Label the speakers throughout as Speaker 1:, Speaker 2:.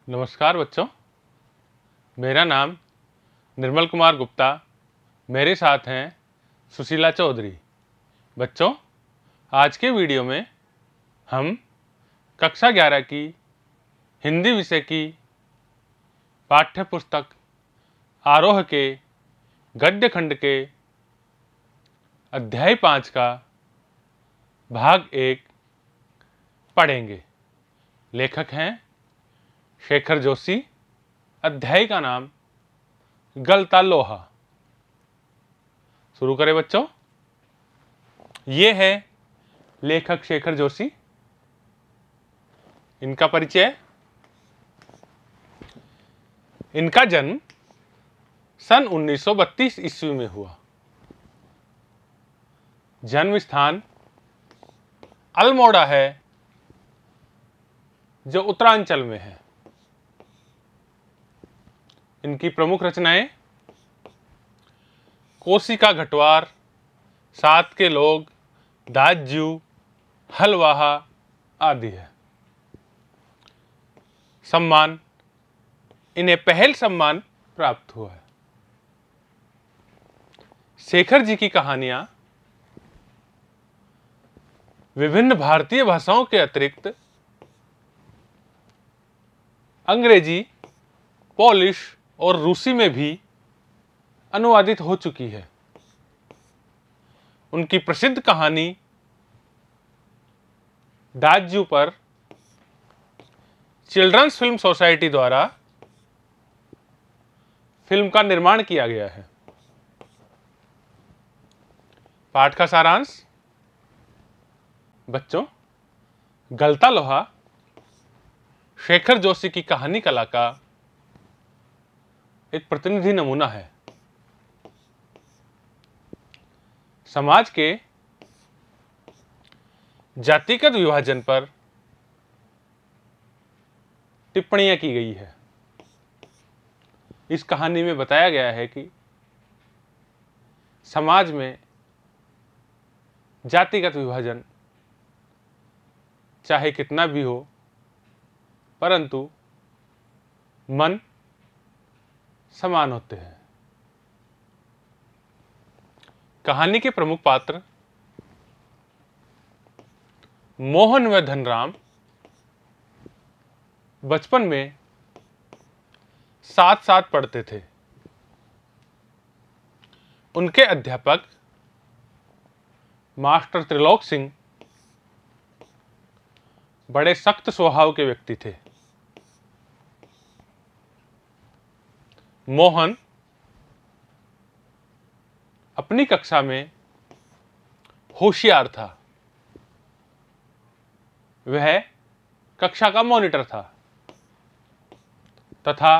Speaker 1: नमस्कार बच्चों, मेरा नाम निर्मल कुमार गुप्ता। मेरे साथ हैं सुशीला चौधरी। बच्चों, आज के वीडियो में हम कक्षा 11 की हिंदी विषय की पाठ्य पुस्तक आरोह के गद्य खंड के अध्याय 5 का भाग 1 पढ़ेंगे। लेखक हैं शेखर जोशी। अध्याय का नाम गलता लोहा। शुरू करें बच्चों। ये है लेखक शेखर जोशी। इनका परिचय। इनका जन्म सन 1932 ईस्वी में हुआ। जन्म स्थान अल्मोड़ा है, जो उत्तरांचल में है। इनकी प्रमुख रचनाएं कोसी का घटवार, सात के लोग, दाज्यू, हलवाहा आदि है। सम्मान। इन्हें पहल सम्मान प्राप्त हुआ है। शेखर जी की कहानियां विभिन्न भारतीय भाषाओं के अतिरिक्त अंग्रेजी, पोलिश और रूसी में भी अनुवादित हो चुकी है। उनकी प्रसिद्ध कहानी दाज्यू पर चिल्ड्रंस फिल्म सोसाइटी द्वारा फिल्म का निर्माण किया गया है। पाठ का सारांश। बच्चों, गलता लोहा शेखर जोशी की कहानी कला का एक प्रतिनिधि नमूना है। समाज के जातिगत विभाजन पर टिप्पणियां की गई है। इस कहानी में बताया गया है कि समाज में जातिगत विभाजन चाहे कितना भी हो, परंतु मन समान होते हैं। कहानी के प्रमुख पात्र मोहन व धनराम बचपन में साथ साथ पढ़ते थे। उनके अध्यापक मास्टर त्रिलोक सिंह बड़े सख्त स्वभाव के व्यक्ति थे। मोहन अपनी कक्षा में होशियार था। वह कक्षा का मॉनिटर था तथा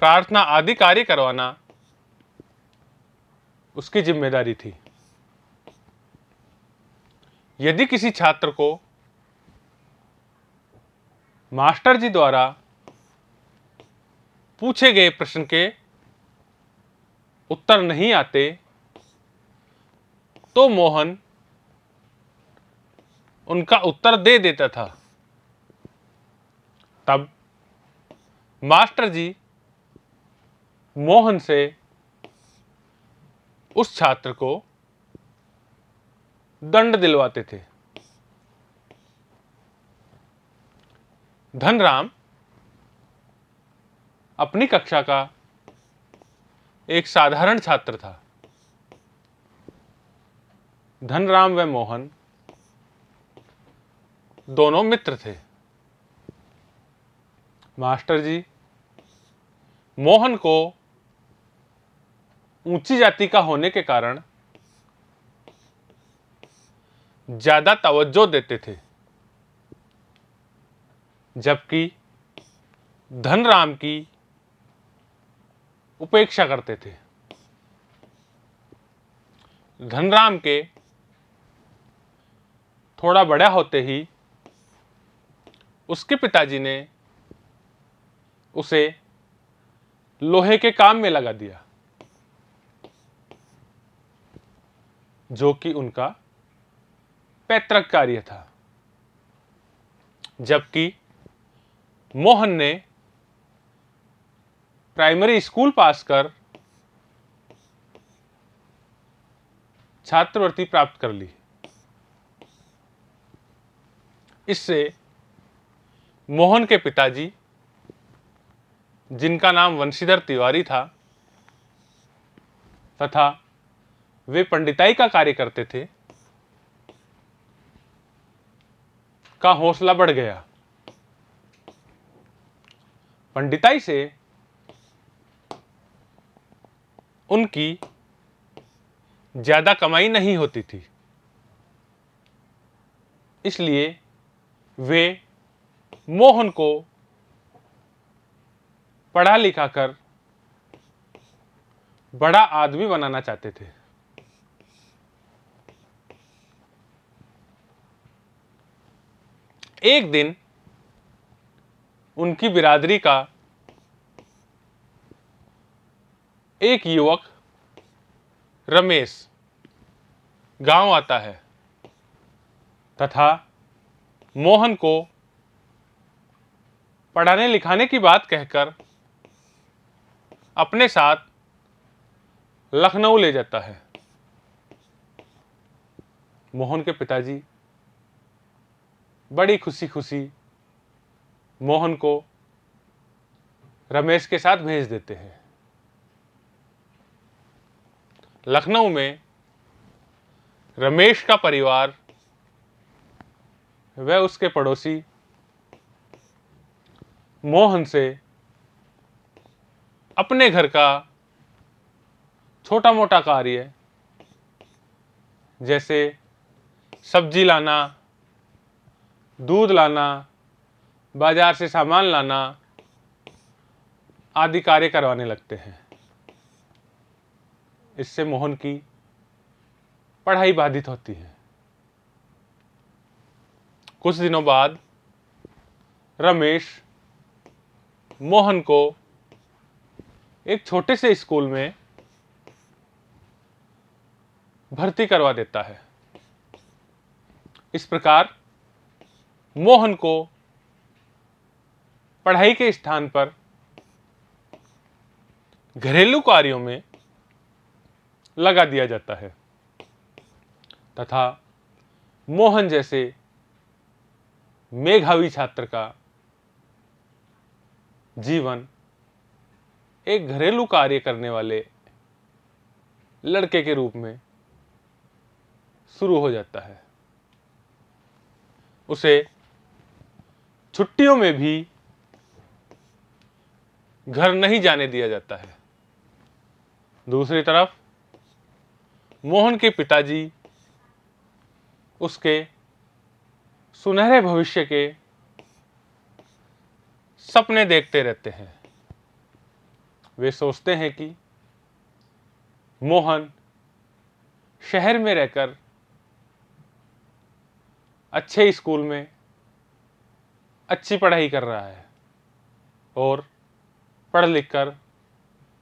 Speaker 1: प्रार्थना आदि कार्य करवाना उसकी जिम्मेदारी थी। यदि किसी छात्र को मास्टर जी द्वारा पूछे गए प्रश्न के उत्तर नहीं आते, तो मोहन उनका उत्तर दे देता था। तब मास्टर जी मोहन से उस छात्र को दंड दिलवाते थे। धनराम अपनी कक्षा का एक साधारण छात्र था। धनराम व मोहन दोनों मित्र थे। मास्टर जी मोहन को ऊंची जाति का होने के कारण ज्यादा तवज्जो देते थे, जबकि धनराम की उपेक्षा करते थे। धनराम के थोड़ा बड़ा होते ही उसके पिताजी ने उसे लोहे के काम में लगा दिया, जो कि उनका पैतृक कार्य था। जबकि मोहन ने प्राइमरी स्कूल पास कर छात्रवृत्ति प्राप्त कर ली। इससे मोहन के पिताजी, जिनका नाम वंशीधर तिवारी था तथा वे पंडिताई का कार्य करते थे, का हौसला बढ़ गया। पंडिताई से उनकी ज्यादा कमाई नहीं होती थी, इसलिए वे मोहन को पढ़ा लिखा कर बड़ा आदमी बनाना चाहते थे। एक दिन उनकी बिरादरी का एक युवक रमेश गांव आता है तथा मोहन को पढ़ाने लिखाने की बात कहकर अपने साथ लखनऊ ले जाता है। मोहन के पिताजी बड़ी खुशी खुशी मोहन को रमेश के साथ भेज देते हैं। लखनऊ में रमेश का परिवार व उसके पड़ोसी मोहन से अपने घर का छोटा मोटा कार्य जैसे सब्जी लाना, दूध लाना, बाजार से सामान लाना आदि कार्य करवाने लगते हैं। इससे मोहन की पढ़ाई बाधित होती है। कुछ दिनों बाद रमेश मोहन को एक छोटे से स्कूल में भर्ती करवा देता है। इस प्रकार मोहन को पढ़ाई के स्थान पर घरेलू कार्यों में लगा दिया जाता है तथा मोहन जैसे मेधावी छात्र का जीवन एक घरेलू कार्य करने वाले लड़के के रूप में शुरू हो जाता है। उसे छुट्टियों में भी घर नहीं जाने दिया जाता है। दूसरी तरफ मोहन के पिताजी उसके सुनहरे भविष्य के सपने देखते रहते हैं। वे सोचते हैं कि मोहन शहर में रहकर अच्छे स्कूल में अच्छी पढ़ाई कर रहा है और पढ़ लिख कर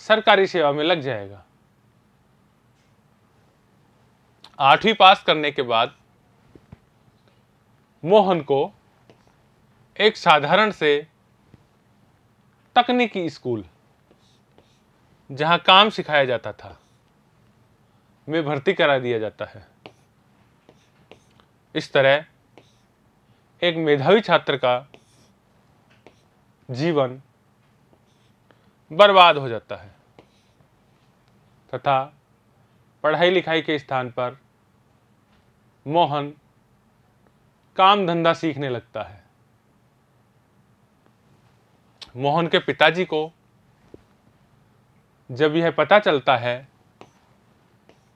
Speaker 1: सरकारी सेवा में लग जाएगा। 8वीं पास करने के बाद मोहन को एक साधारण से तकनीकी स्कूल जहां काम सिखाया जाता था में भर्ती करा दिया जाता है। इस तरह एक मेधावी छात्र का जीवन बर्बाद हो जाता है तथा पढ़ाई लिखाई के स्थान पर मोहन काम धंधा सीखने लगता है। मोहन के पिताजी को जब यह पता चलता है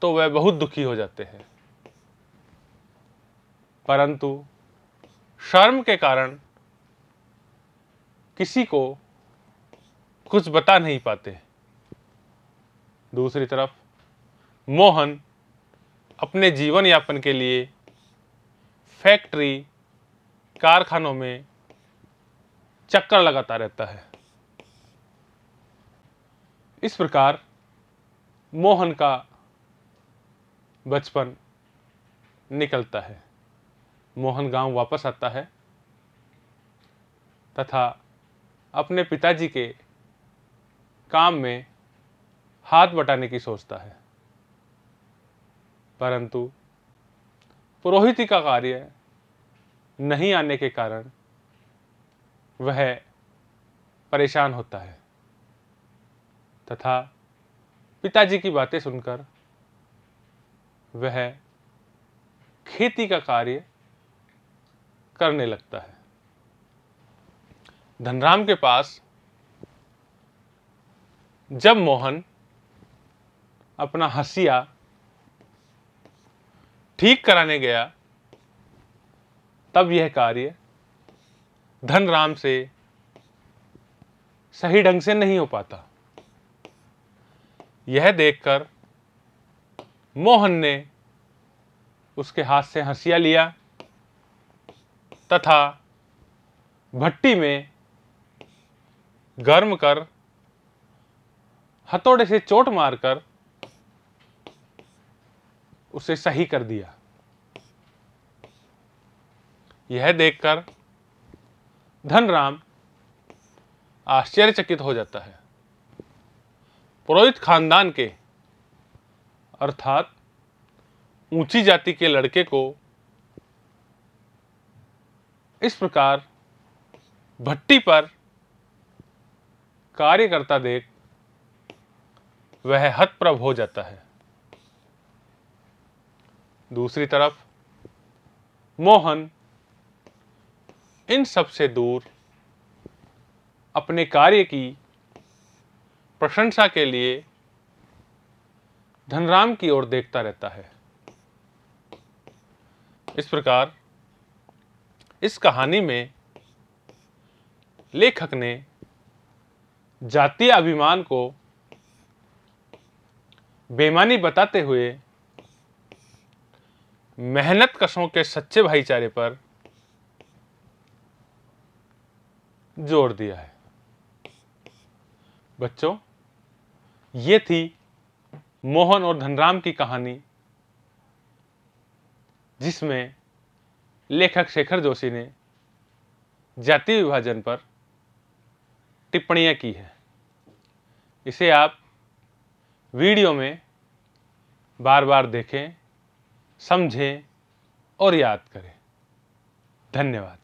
Speaker 1: तो वह बहुत दुखी हो जाते हैं, परंतु शर्म के कारण किसी को कुछ बता नहीं पाते। दूसरी तरफ मोहन अपने जीवन यापन के लिए फैक्ट्री कारखानों में चक्कर लगाता रहता है। इस प्रकार मोहन का बचपन निकलता है। मोहन गांव वापस आता है तथा अपने पिताजी के काम में हाथ बटाने की सोचता है, परंतु पुरोहिती का कार्य नहीं आने के कारण वह परेशान होता है तथा पिताजी की बातें सुनकर वह खेती का कार्य करने लगता है। धनराम के पास जब मोहन अपना हंसिया ठीक कराने गया तब यह कार्य धनराम से सही ढंग से नहीं हो पाता। यह देखकर मोहन ने उसके हाथ से हंसिया लिया तथा भट्टी में गर्म कर हथौड़े से चोट मारकर उसे सही कर दिया। यह देखकर धनराम आश्चर्यचकित हो जाता है। पुरोहित खानदान के अर्थात ऊंची जाति के लड़के को इस प्रकार भट्टी पर कार्य करता देख वह हतप्रभ हो जाता है। दूसरी तरफ मोहन इन सब से दूर अपने कार्य की प्रशंसा के लिए धनराम की ओर देखता रहता है। इस प्रकार इस कहानी में लेखक ने जातीय अभिमान को बेईमानी बताते हुए मेहनत कशों के सच्चे भाईचारे पर जोर दिया है। बच्चों, ये थी मोहन और धनराम की कहानी, जिसमें लेखक शेखर जोशी ने जातीय विभाजन पर टिप्पणियां की है। इसे आप वीडियो में बार बार देखें, समझें और याद करें। धन्यवाद।